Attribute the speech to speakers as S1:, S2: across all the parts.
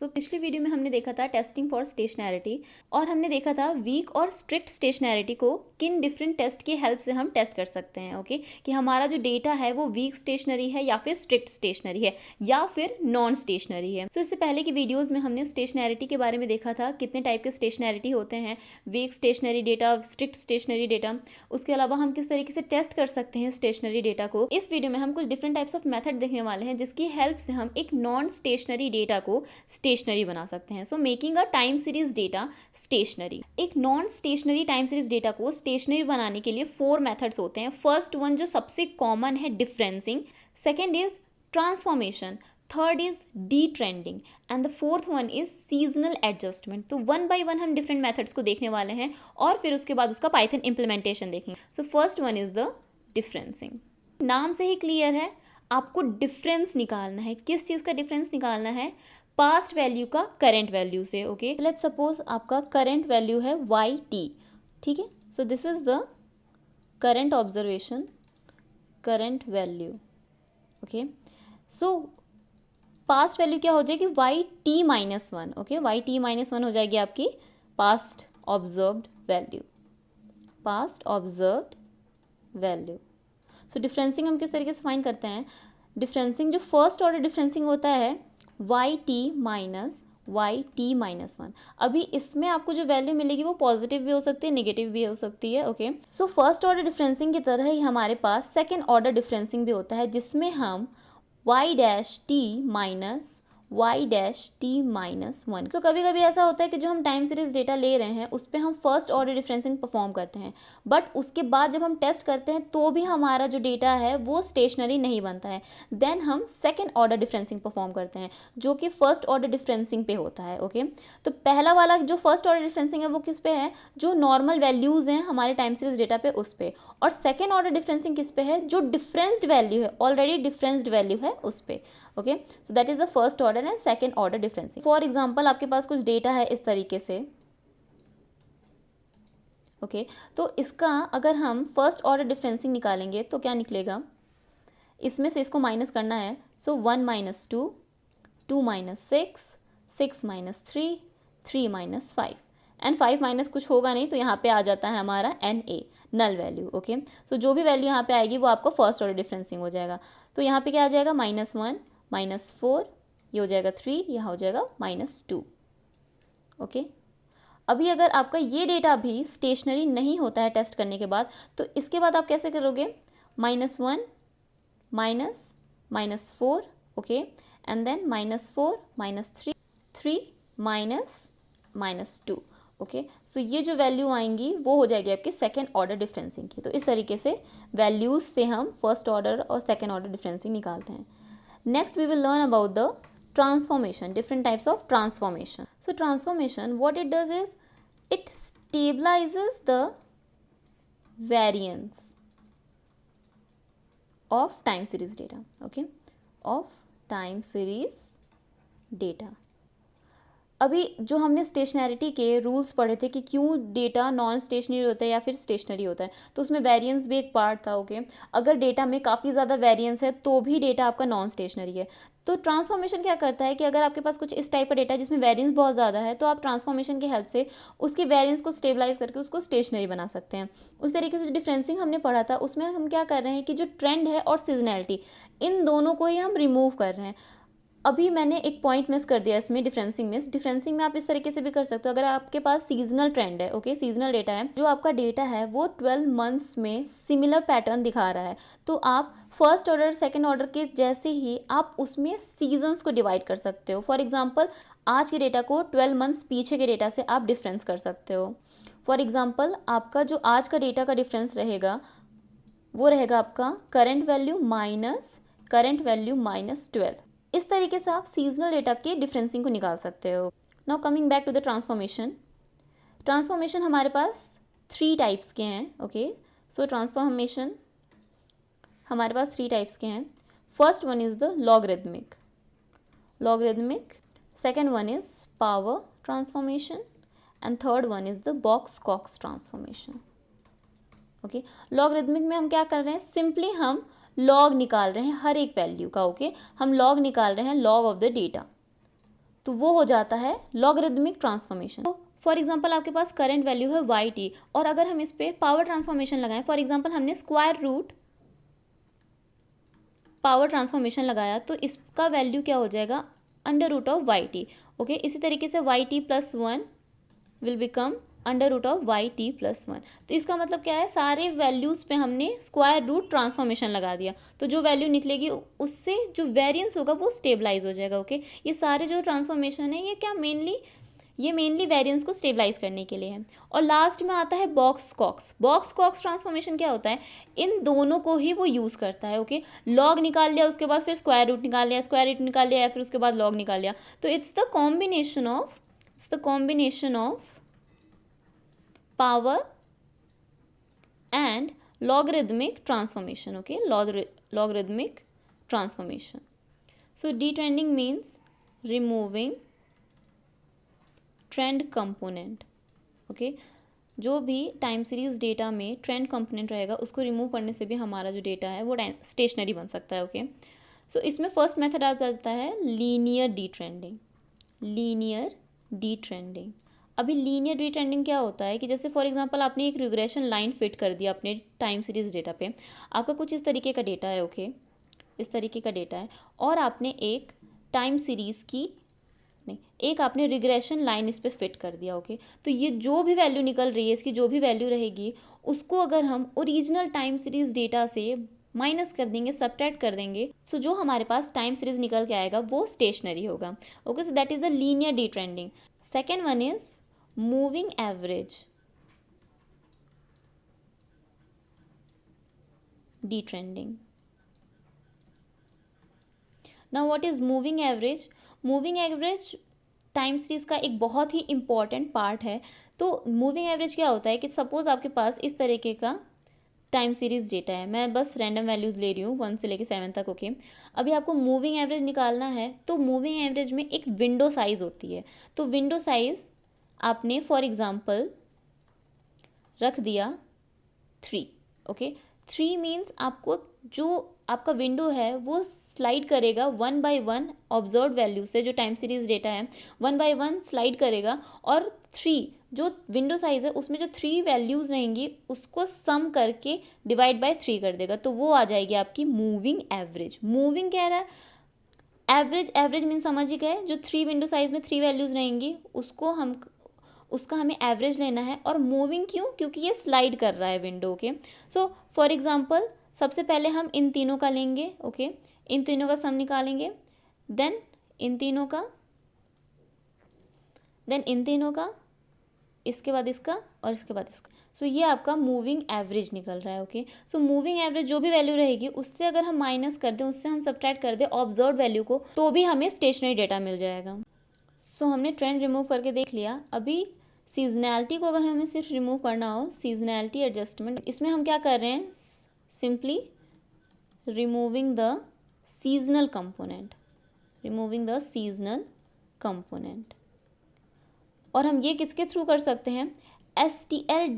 S1: तो पिछली वीडियो में हमने देखा था टेस्टिंग फॉर स्टेशनैरिटी और हमने देखा था वीक और स्ट्रिक्ट स्टेशनैरिटी को किन डिफरेंट टेस्ट की हेल्प से हम टेस्ट कर सकते हैं। ओके, कि हमारा जो डेटा है वो वीक स्टेशनरी है या फिर स्ट्रिक्ट स्टेशनरी है या फिर नॉन स्टेशनरी है। तो इससे पहले की वीडियोज़ में हमने स्टेशनैरिटी के बारे में देखा था, कितने टाइप के स्टेशनैरिटी होते हैं, weak stationary data, strict stationary data, उसके अलावा हम किस तरीके से टेस्ट कर सकते हैं स्टेशनरी डेटा को। इस वीडियो में हम कुछ डिफरेंट टाइप्स ऑफ मेथड देखने वाले हैं जिसकी हेल्प से हम एक नॉन स्टेशनरी डेटा को स्टेशनरी बना सकते हैं। So making a time series data stationary. एक non stationary time series data को स्टेशनरी बनाने के लिए 4 मेथड्स होते हैं। फर्स्ट वन जो सबसे कॉमन है, differencing. Second is transformation. Third is detrending and the fourth one is seasonal adjustment. तो वन बाय वन हम डिफरेंट मेथड्स को देखने वाले हैं और फिर उसके बाद उसका पाइथन इंप्लीमेंटेशन देखेंगे। So first one is the differencing. नाम से ही क्लियर है, आपको डिफरेंस निकालना है। किस चीज़ का डिफरेंस निकालना है? पास्ट वैल्यू का करंट वैल्यू से। ओके, लेट्स सपोज आपका करंट वैल्यू है वाई टी, ठीक है। So this is the current observation, current value. Okay, so past value क्या हो जाएगी? Y T minus one. Okay, y T minus one हो जाएगी आपकी past observed value, past observed value. So differencing हम किस तरीके से फाइंड करते हैं? डिफरेंसिंग जो फर्स्ट ऑर्डर डिफरेंसिंग होता है Y T minus Y T minus one. अभी इसमें आपको जो वैल्यू मिलेगी वो पॉजिटिव भी हो सकती है, नेगेटिव भी हो सकती है। ओके, सो फर्स्ट ऑर्डर डिफरेंसिंग की तरह ही हमारे पास सेकेंड ऑर्डर डिफरेंसिंग भी होता है जिसमें हम Y dash T minus Y dash T minus one. तो कभी कभी ऐसा होता है कि जो हम टाइम सीरीज डेटा ले रहे हैं उस पर हम फर्स्ट ऑर्डर डिफरेंसिंग परफॉर्म करते हैं, बट उसके बाद जब हम टेस्ट करते हैं तो भी हमारा जो डेटा है वो स्टेशनरी नहीं बनता है। देन हम सेकेंड ऑर्डर डिफरेंसिंग परफॉर्म करते हैं जो कि फर्स्ट ऑर्डर डिफरेंसिंग पे होता है। ओके, तो पहला वाला जो फर्स्ट ऑर्डर डिफरेंसिंग है वो किस पे है? जो नॉर्मल वैल्यूज़ हैं हमारे टाइम सीरीज डेटा पे उस पे। और सेकेंड ऑर्डर डिफरेंसिंग किस पे है? जो डिफरेंस्ड वैल्यू है, ऑलरेडी डिफरेंस्ड वैल्यू है उस पे। Okay, so that is the first order and second order differencing. For example आपके पास कुछ डेटा है इस तरीके से। ओके, तो इसका अगर हम फर्स्ट ऑर्डर डिफरेंसिंग निकालेंगे तो क्या निकलेगा? इसमें से इसको माइनस करना है। सो 1 minus 2, 2 minus 6, 6 minus 3, 3 minus 5 and 5 minus कुछ होगा नहीं तो यहाँ पे आ जाता है हमारा N A, null value. Okay, so जो भी वैल्यू यहाँ पे आएगी वो आपका फर्स्ट ऑर्डर डिफरेंसिंग हो जाएगा। तो यहाँ पे क्या आ जाएगा? -1, -4, ये हो जाएगा 3, यहाँ हो जाएगा -2। ओके, अभी अगर आपका ये डेटा भी स्टेशनरी नहीं होता है टेस्ट करने के बाद तो इसके बाद आप कैसे करोगे? -1 -4, ओके, एंड देन -4 -3, 3 -2। ओके, सो ये जो वैल्यू आएंगी वो हो जाएगी आपकी सेकेंड ऑर्डर डिफरेंसिंग की। तो इस तरीके से वैल्यूज से हम फर्स्ट ऑर्डर और सेकेंड ऑर्डर डिफरेंसिंग निकालते हैं। Next we will learn about the transformation, different types of transformation. So transformation, what it does is it stabilizes the variance of time series data. Okay, of time series data. अभी जो हमने स्टेशनैरिटी के rules पढ़े थे कि क्यों data non stationery होता है या फिर स्टेशनरी होता है, तो उसमें वेरिएंस भी एक पार्ट था। ओके, अगर डेटा में काफ़ी ज़्यादा वेरिएंस है तो भी डेटा आपका नॉन स्टेशनरी है। तो ट्रांसफॉर्मेशन क्या करता है कि अगर आपके पास कुछ इस टाइप का डेटा है जिसमें वेरिएंस बहुत ज़्यादा है तो आप ट्रांसफॉर्मेशन की हेल्प से उसकी वेरिएंस को स्टेबलाइज करके उसको स्टेशनरी बना सकते हैं। उस तरीके से जो डिफरेंसिंग हमने पढ़ा था उसमें हम क्या कर रहे हैं कि जो ट्रेंड है और सीजनैलिटी, इन दोनों को ही हम रिमूव कर रहे हैं। अभी मैंने एक पॉइंट मिस कर दिया इसमें, डिफरेंसिंग में आप इस तरीके से भी कर सकते हो। अगर आपके पास सीजनल ट्रेंड है, ओके, सीजनल डेटा है, जो आपका डेटा है वो 12 मंथ्स में सिमिलर पैटर्न दिखा रहा है, तो आप फर्स्ट ऑर्डर सेकेंड ऑर्डर के जैसे ही आप उसमें सीजन्स को डिवाइड कर सकते हो। फॉर एग्जाम्पल आज के डेटा को 12 मंथ्स पीछे के डेटा से आप डिफरेंस कर सकते हो। फॉर एग्जाम्पल आपका जो आज का डेटा का डिफरेंस रहेगा वो रहेगा आपका current value minus current value -12। इस तरीके से आप सीजनल डेटा के डिफरेंसिंग को निकाल सकते हो। Now coming back to the transformation हमारे पास 3 टाइप्स के हैं। ओके, सो ट्रांसफॉर्मेशन हमारे पास 3 टाइप्स के हैं। First one is the logarithmic, second one is power transformation and third one is the Box Cox transformation. Okay, logarithmic में हम क्या कर रहे हैं? सिंपली हम लॉग निकाल रहे हैं हर एक वैल्यू का। ओके, हम लॉग निकाल रहे हैं, लॉग ऑफ द डेटा। तो वो हो जाता है लॉगरिदमिक ट्रांसफॉर्मेशन। तो फॉर एग्जांपल आपके पास करंट वैल्यू है वाई टी, और अगर हम इस पर पावर ट्रांसफॉर्मेशन लगाएं, फॉर एग्जांपल हमने स्क्वायर रूट पावर ट्रांसफॉर्मेशन लगाया, तो इसका वैल्यू क्या हो जाएगा, under root of Y T. Okay, इसी तरीके से Y T plus one will become under root of Y T plus one. तो इसका मतलब क्या है, सारे वैल्यूज़ पे हमने स्क्वायर रूट ट्रांसफॉर्मेशन लगा दिया, तो जो वैल्यू निकलेगी उससे जो वेरिएंस होगा वो स्टेबलाइज हो जाएगा। ओके, ये सारे जो ट्रांसफॉर्मेशन है ये मेनली वेरिएंस को स्टेबलाइज करने के लिए है। और लास्ट में आता है Box Cox. Box Cox transformation क्या होता है, इन दोनों को ही वो यूज़ करता है। ओके, लॉग निकाल लिया, उसके बाद फिर स्क्वायर रूट निकाल लिया, स्क्वायर रूट निकाल लिया, या फिर उसके बाद लॉग निकाल लिया। तो it's the combination of power and logarithmic transformation. Okay, logarithmic transformation. So detrending means removing trend component. Okay, जो भी टाइम सीरीज डेटा में ट्रेंड कंपोनेंट रहेगा उसको रिमूव करने से भी हमारा जो डेटा है वो स्टेशनरी बन सकता है। ओके, सो इसमें फर्स्ट मेथड आ जाता है लीनियर डीट्रेंडिंग। अभी लीनियर डीट्रेंडिंग क्या होता है कि जैसे फॉर एग्जांपल आपने एक रिग्रेशन लाइन फिट कर दिया अपने टाइम सीरीज डेटा पे, आपका कुछ इस तरीके का डेटा है। ओके, इस तरीके का डेटा है, और आपने एक टाइम सीरीज़ की नहीं, एक आपने रिग्रेशन लाइन इस पर फिट कर दिया। ओके, तो ये जो भी वैल्यू निकल रही है, इसकी जो भी वैल्यू रहेगी, उसको अगर हम ओरिजिनल टाइम सीरीज डेटा से माइनस कर देंगे, सब्ट्रैक्ट कर देंगे, सो जो हमारे पास टाइम सीरीज निकल के आएगा वो स्टेशनरी होगा। Okay, so that is the linear detrending. Second one is moving average detrending. Now what is moving average? Moving average time series का एक बहुत ही इंपॉर्टेंट पार्ट है। तो मूविंग एवरेज क्या होता है कि सपोज आपके पास इस तरीके का टाइम सीरीज डेटा है, मैं बस रैंडम वैल्यूज़ ले रही हूँ 1 से लेकर 7 तक। ओके, अभी आपको मूविंग एवरेज निकालना है, तो मूविंग एवरेज में एक विंडो साइज़ होती है। तो विंडो साइज़ आपने फॉर एग्जांपल रख दिया 3। ओके, 3 मीन्स आपको जो आपका विंडो है वो स्लाइड करेगा 1 बाय 1 ऑब्जर्व वैल्यू से, जो टाइम सीरीज डेटा है 1 बाय 1 स्लाइड करेगा, और 3 जो विंडो साइज है उसमें जो 3 वैल्यूज़ रहेंगी उसको सम करके डिवाइड बाय 3 कर देगा, तो वो आ जाएगी आपकी मूविंग एवरेज। मूविंग कह रहा है, एवरेज मीन समझ ही गए, जो 3 विंडो साइज में 3 वैल्यूज़ रहेंगी उसका हमें एवरेज लेना है। और मूविंग क्यों? क्योंकि ये स्लाइड कर रहा है विंडो के। सो फॉर एग्जांपल सबसे पहले हम इन तीनों का लेंगे। ओके, इन तीनों का सम निकालेंगे, देन इन तीनों का, इसके बाद इसका, और इसके बाद इसका। सो ये आपका मूविंग एवरेज निकल रहा है। ओके, सो मूविंग एवरेज जो भी वैल्यू रहेगी उससे अगर हम माइनस कर दें, उससे हम सब्ट्रैक्ट कर दें ऑब्जर्व वैल्यू को, तो भी हमें स्टेशनरी डेटा मिल जाएगा। सो हमने ट्रेंड रिमूव करके देख लिया। अभी सीजनैलिटी को अगर हमें सिर्फ रिमूव करना हो, सीजनैलिटी एडजस्टमेंट, इसमें हम क्या कर रहे हैं, simply removing the seasonal component. और हम ये किसके थ्रू कर सकते हैं, STL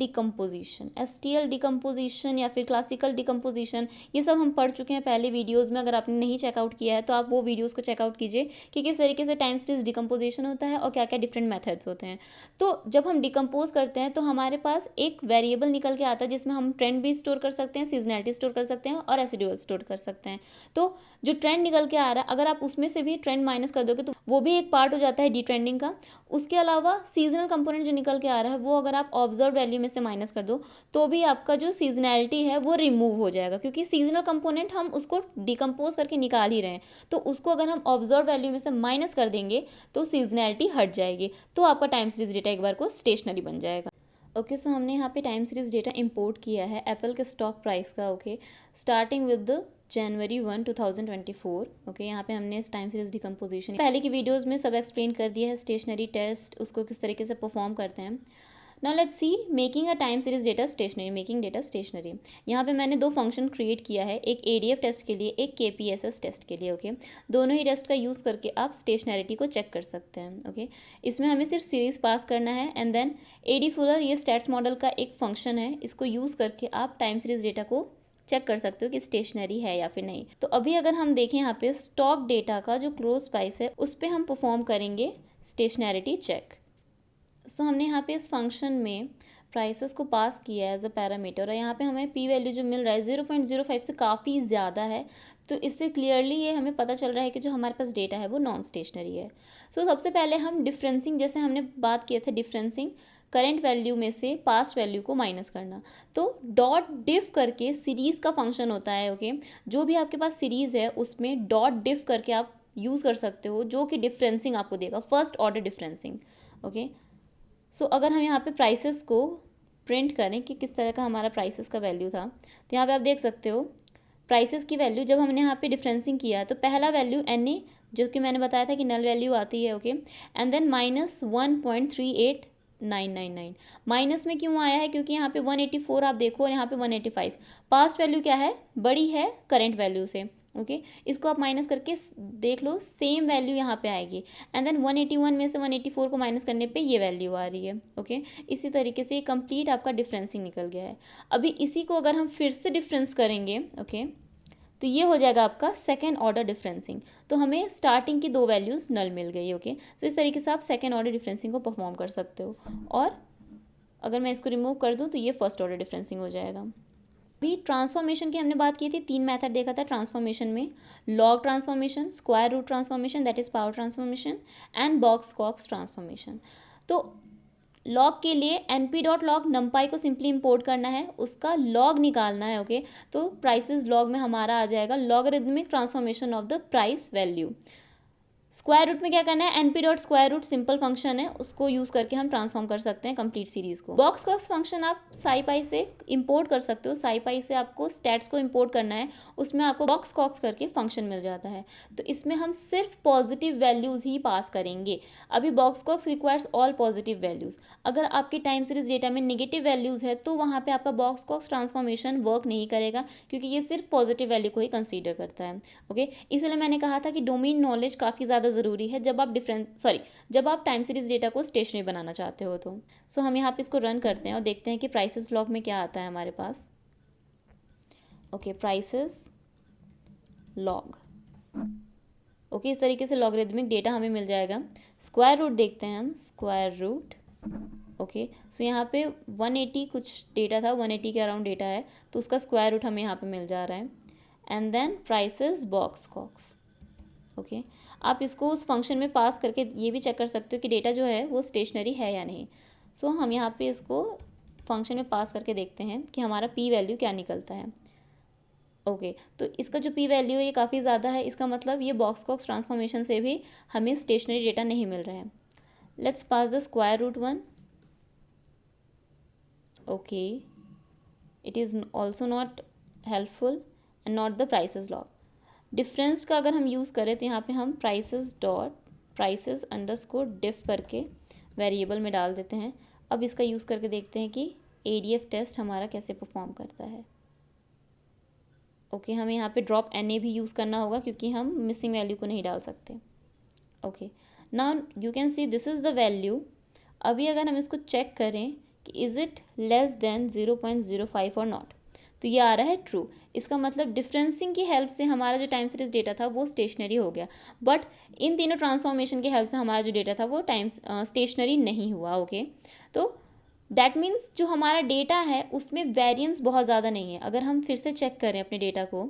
S1: डिकम्पोजिशन या फिर क्लासिकल डिकम्पोजिशन, ये सब हम पढ़ चुके हैं पहले वीडियोस में। अगर आपने नहीं चेकआउट किया है तो आप वो वीडियोस को चेकआउट कीजिए कि किस तरीके से टाइम सीरीज डिकम्पोजिशन होता है और क्या क्या डिफरेंट मेथड्स होते हैं। तो जब हम डिकम्पोज करते हैं तो हमारे पास एक वेरिएबल निकल के आता है जिसमें हम ट्रेंड भी स्टोर कर सकते हैं, सीजनैलिटी स्टोर कर सकते हैं और रेसिडुअल स्टोर कर सकते हैं। तो जो ट्रेंड निकल के आ रहा है, अगर आप उसमें से भी ट्रेंड माइनस कर दोगे तो वो भी एक पार्ट हो जाता है डिट्रेंडिंग का। उसके अलावा सीजनल कंपोनेंट जो निकल के आ रहा है वो अगर आप ऑब्जर्व वैल्यू में से माइनस कर दो तो भी आपका जो सीजनैलिटी है वो रिमूव हो जाएगा, क्योंकि सीजनल कंपोनेंट हम उसको डिकम्पोज करके निकाल ही रहे हैं। तो उसको अगर हम ऑब्जर्व वैल्यू में से माइनस कर देंगे तो सीजनैलिटी हट जाएगी, तो आपका टाइम सीरीज डेटा एक बार को स्टेशनरी बन जाएगा। ओके, सो हमने यहाँ पे टाइम सीरीज डेटा इंपोर्ट किया है एप्पल के स्टॉक प्राइस का। Okay, starting with January 1, 2024। Okay, यहाँ पे हमने टाइम सीरीज डिकम्पोजिशन पहले की वीडियोस में सब एक्सप्लेन कर दिया है, स्टेशनरी टेस्ट उसको किस तरीके से परफॉर्म करते हैं। Now let's see making a time series data stationary, making data stationary. यहाँ पे मैंने 2 फंक्शन क्रिएट किया है, एक ADF टेस्ट के लिए, एक KPSS टेस्ट के लिए। ओके, दोनों ही टेस्ट का यूज़ करके आप स्टेशनरिटी को चेक कर सकते हैं। ओके, इसमें हमें सिर्फ सीरीज पास करना है एंड देन AD फुलर, ये स्टैट्स मॉडल का एक फंक्शन है, इसको यूज़ करके आप टाइम सीरीज डेटा को चेक कर सकते हो कि स्टेशनरी है या फिर नहीं। तो अभी अगर हम देखें यहाँ पे स्टॉक डेटा का जो क्लोज प्राइस है उस पर हम परफॉर्म करेंगे स्टेशनैरिटी चेक। सो हमने यहाँ पे इस फंक्शन में प्राइसेस को पास किया है एज अ पैरामीटर, और यहाँ पे हमें पी वैल्यू जो मिल रहा है 0.05 से काफ़ी ज़्यादा है। तो इससे क्लियरली ये हमें पता चल रहा है कि जो हमारे पास डेटा है वो नॉन स्टेशनरी है। सो सबसे पहले हम डिफरेंसिंग, जैसे हमने बात किया था डिफरेंसिंग करंट वैल्यू में से पास्ट वैल्यू को माइनस करना, तो डॉट डिफ करके सीरीज़ का फंक्शन होता है। ओके, जो भी आपके पास सीरीज़ है उसमें डॉट डिफ करके आप यूज़ कर सकते हो, जो कि डिफरेंसिंग आपको देगा, फर्स्ट ऑर्डर डिफरेंसिंग। ओके, सो अगर हम यहाँ पे प्राइसेस को प्रिंट करें कि किस तरह का हमारा प्राइसेस का वैल्यू था, तो यहाँ पे आप देख सकते हो प्राइसेस की वैल्यू जब हमने यहाँ पे डिफरेंसिंग किया तो पहला वैल्यू एन ए, जो कि मैंने बताया था कि नल वैल्यू आती है। Okay, and then -1.38999। माइनस में क्यों आया है? क्योंकि यहाँ पे 184 आप देखो और यहाँ पे 185। पास्ट वैल्यू क्या है? बड़ी है करंट वैल्यू से। ओके, इसको आप माइनस करके देख लो, सेम वैल्यू यहाँ पे आएगी। एंड देन 181 में से 184 को माइनस करने पे ये वैल्यू आ रही है। ओके, इसी तरीके से ये कंप्लीट आपका डिफरेंसिंग निकल गया है। अभी इसी को अगर हम फिर से डिफरेंस करेंगे, ओके, तो ये हो जाएगा आपका सेकेंड ऑर्डर डिफरेंसिंग। तो हमें स्टार्टिंग की दो वैल्यूज़ नल मिल गई। ओके, सो इस तरीके से आप सेकेंड ऑर्डर डिफरेंसिंग को परफॉर्म कर सकते हो। और अगर मैं इसको रिमूव कर दूँ तो ये फर्स्ट ऑर्डर डिफरेंसिंग हो जाएगा। अभी ट्रांसफॉर्मेशन की हमने बात की थी, 3 मेथड देखा था ट्रांसफॉर्मेशन में, log transformation, square root transformation that is power transformation, and Box Cox transformation. तो लॉग के लिए np.log numpy को सिंपली इंपोर्ट करना है, उसका लॉग निकालना है। ओके, तो प्राइसेस लॉग में हमारा आ जाएगा logarithmic transformation of the price value. Square root में क्या करना है? np dot square root simple function है, उसको यूज़ करके हम ट्रांसफॉर्म कर सकते हैं कंप्लीट सीरीज़ को। बॉक्स कॉक्स फंक्शन आप साईपाई से इंपोर्ट कर सकते हो, साईपाई से आपको स्टैट्स को इंपोर्ट करना है, उसमें आपको बॉक्स कॉक्स करके फंक्शन मिल जाता है। तो इसमें हम सिर्फ पॉजिटिव वैल्यूज़ ही पास करेंगे। अभी Box Cox requires all positive values. अगर आपके टाइम सीरीज डेटा में नेगेटिव वैल्यूज़ है तो वहाँ पर आपका बॉक्स कॉक्स ट्रांसफॉर्मेशन वर्क नहीं करेगा, क्योंकि ये सिर्फ पॉजिटिव वैल्यू को ही कंसीडर करता है। ओके, इसलिए मैंने कहा था कि डोमेन नॉलेज काफ़ी ज़्यादा ज़रूरी है जब आप जब आप टाइम सीरीज डेटा को स्टेशनरी बनाना चाहते हो। तो सो हम यहाँ पे इसको रन करते हैं और देखते हैं कि प्राइसेस लॉग में क्या आता है हमारे पास। Okay, prices log. ओके, इस तरीके से लॉगरिदमिक डेटा हमें मिल जाएगा। स्क्वायर रूट देखते हैं हम, स्क्वायर रूट। ओके, सो यहाँ पे 180 कुछ डेटा था, 180 के अराउंड डेटा है, तो उसका स्क्वायर रूट हमें यहाँ पे मिल जा रहा है। And then prices Box Cox. Okay, आप इसको उस फंक्शन में पास करके ये भी चेक कर सकते हो कि डेटा जो है वो स्टेशनरी है या नहीं। सो हम यहाँ पे इसको फंक्शन में पास करके देखते हैं कि हमारा पी वैल्यू क्या निकलता है। ओके, तो इसका जो पी वैल्यू है ये काफ़ी ज़्यादा है, इसका मतलब ये बॉक्स कॉक्स ट्रांसफॉर्मेशन से भी हमें स्टेशनरी डेटा नहीं मिल रहा है। Let's pass the square root one. Okay, it is also not helpful and not the prices log. Difference का अगर हम यूज़ करें तो यहाँ पे हम प्राइसेस अंडरस्कोर डिफ करके वेरिएबल में डाल देते हैं। अब इसका यूज़ करके देखते हैं कि एडीएफ टेस्ट हमारा कैसे परफॉर्म करता है। ओके, हमें यहाँ पे ड्रॉप एन भी यूज़ करना होगा क्योंकि हम मिसिंग वैल्यू को नहीं डाल सकते। Okay, now you can see this is the value. अभी अगर हम इसको चेक करें कि इज़ इट लेस देन 0.05 और नॉट, तो ये आ रहा है ट्रू। इसका मतलब डिफरेंसिंग की हेल्प से हमारा जो टाइम सीरीज डेटा था वो स्टेशनरी हो गया, बट इन तीनों ट्रांसफॉर्मेशन की हेल्प से हमारा जो डेटा था वो स्टेशनरी नहीं हुआ। ओके, तो दैट मीन्स जो हमारा डेटा है उसमें वेरिएंस बहुत ज़्यादा नहीं है। अगर हम फिर से चेक करें अपने डेटा को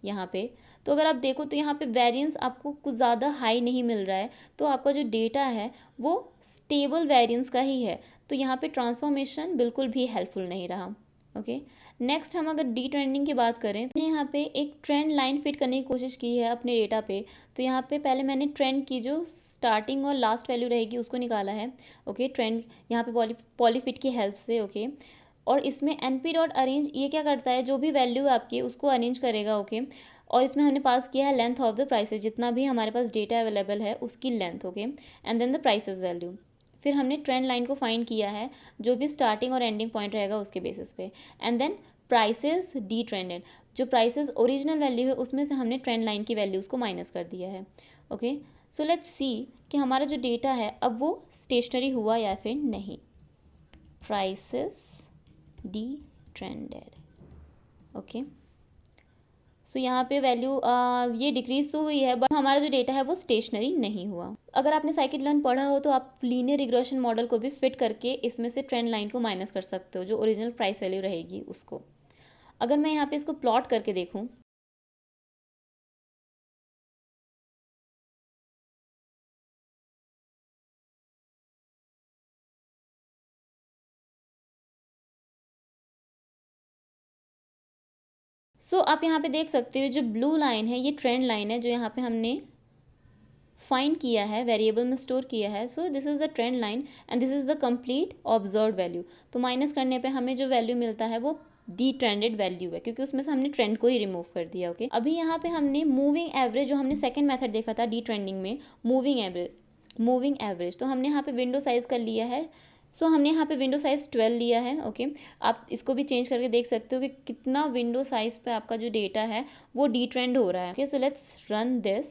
S1: यहाँ पे, तो अगर आप देखो तो यहाँ पे वेरिएंस आपको कुछ ज़्यादा हाई नहीं मिल रहा है, तो आपका जो डेटा है वो स्टेबल वेरिएंस का ही है। तो यहाँ पे ट्रांसफॉर्मेशन बिल्कुल भी हेल्पफुल नहीं रहा। ओके, नेक्स्ट हम अगर डी ट्रेंडिंग की बात करें तो यहाँ पे एक ट्रेंड लाइन फिट करने की कोशिश की है अपने डेटा पे। तो यहाँ पे पहले मैंने ट्रेंड की जो स्टार्टिंग और लास्ट वैल्यू रहेगी उसको निकाला है। ओके, ट्रेंड यहाँ पे पॉलीफिट की हेल्प से। ओके, और इसमें np डॉट अरेंज ये क्या करता है, जो भी वैल्यू आपकी उसको अरेंज करेगा। ओके, और इसमें हमने पास किया है लेंथ ऑफ द प्राइसेस, जितना भी हमारे पास डेटा अवेलेबल है उसकी length. Okay, and then the prices value. फिर हमने ट्रेंड लाइन को फाइंड किया है, जो भी स्टार्टिंग और एंडिंग पॉइंट रहेगा उसके बेसिस पे। And then prices detrended, जो प्राइसेस ओरिजिनल वैल्यू है उसमें से हमने ट्रेंड लाइन की वैल्यूज़ को माइनस कर दिया है। ओके, सो लेट्स सी कि हमारा जो डेटा है अब वो स्टेशनरी हुआ या फिर नहीं। Prices D trended. ओके, सो यहाँ पे वैल्यू ये डिक्रीज तो हुई है, बट हमारा जो डेटा है वो स्टेशनरी नहीं हुआ। अगर आपने साइकिट लर्न पढ़ा हो तो आप लीनियर रिग्रेशन मॉडल को भी फिट करके इसमें से ट्रेंड लाइन को माइनस कर सकते हो, जो ओरिजिनल प्राइस वैल्यू रहेगी उसको। अगर मैं यहाँ पे इसको प्लॉट करके देखूँ, आप यहाँ पे देख सकते हो जो ब्लू लाइन है ये ट्रेंड लाइन है, जो यहाँ पे हमने फाइंड किया है, वेरिएबल में स्टोर किया है। So this is the trend line and this is the complete observe value. तो माइनस करने पे हमें जो वैल्यू मिलता है वो डी ट्रेंडेड वैल्यू है, क्योंकि उसमें से हमने ट्रेंड को ही रिमूव कर दिया। ओके, अभी यहाँ पे हमने मूविंग एवरेज, जो हमने सेकंड मेथड देखा था डी ट्रेंडिंग में, मूविंग एवरेज, तो हमने यहाँ पे विंडो साइज कर लिया है। हमने यहाँ पे विंडो साइज 12 लिया है। ओके, आप इसको भी चेंज करके देख सकते हो कि कितना विंडो साइज पे आपका जो डेटा है वो डी ट्रेंड हो रहा है। Okay, so let's run this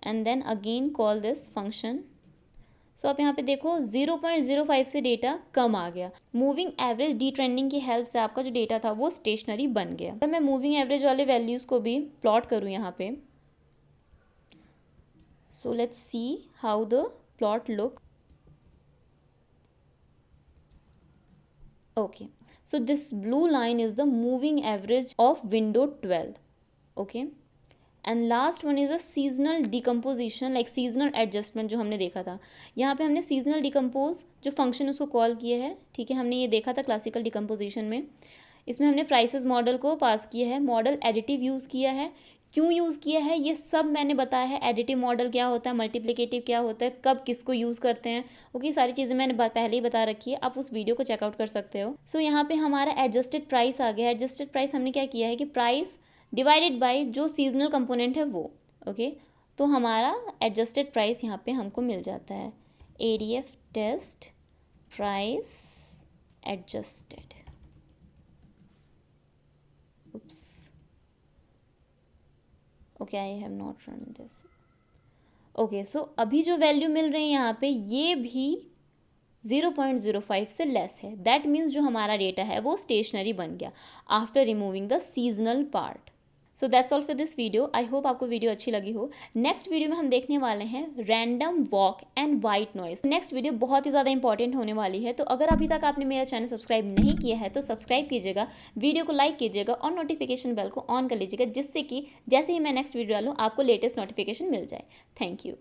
S1: and then again call this function. आप यहाँ पे देखो 0.05 से डेटा कम आ गया। मूविंग एवरेज डी ट्रेंडिंग की हेल्प से आपका जो डेटा था वो स्टेशनरी बन गया। अगर मैं मूविंग एवरेज वाले वैल्यूज़ को भी प्लॉट करूँ यहाँ पे, so let's see how the plot look. Okay, so this blue line is the moving average of window 12. okay, and last one is a seasonal decomposition, like seasonal adjustment जो हमने देखा था। यहाँ पे हमने seasonal decompose जो function उसको call किया है, ठीक है, हमने ये देखा था क्लासिकल डिकम्पोजिशन में। इसमें हमने प्राइसेस मॉडल को पास किया है, मॉडल एडिटिव यूज़ किया है। क्यों यूज़ किया है ये सब मैंने बताया है। एडिटिव मॉडल क्या होता है, मल्टीप्लिकेटिव क्या होता है, कब किसको यूज़ करते हैं, ओके, सारी चीज़ें मैंने पहले ही बता रखी है, आप उस वीडियो को चेकआउट कर सकते हो। यहाँ पे हमारा एडजस्टेड प्राइस आ गया। एडजस्टेड प्राइस हमने क्या किया है कि प्राइस डिवाइडेड बाय जो सीजनल कंपोनेंट है वो। ओके, तो हमारा एडजस्टेड प्राइस यहाँ पे हमको मिल जाता है ADF test price adjusted. oops, okay, I have not run this. Okay, अभी जो वैल्यू मिल रही है यहाँ पे ये भी 0.05 से लेस है। दैट मीन्स जो हमारा डेटा है वो स्टेशनरी बन गया after removing the seasonal part. So that's all for this video. I hope आपको वीडियो अच्छी लगी हो। नेक्स्ट वीडियो में हम देखने वाले हैं random walk and white noise. Next video बहुत ही ज़्यादा इंपॉर्टेंट होने वाली है, तो अगर अभी तक आपने मेरा चैनल सब्सक्राइब नहीं किया है तो सब्सक्राइब कीजिएगा, वीडियो को लाइक कीजिएगा और नोटिफिकेशन बेल को ऑन कर लीजिएगा, जिससे कि जैसे ही मैं नेक्स्ट वीडियो डालूँ आपको लेटेस्ट नोटिफिकेशन मिल जाए। Thank you.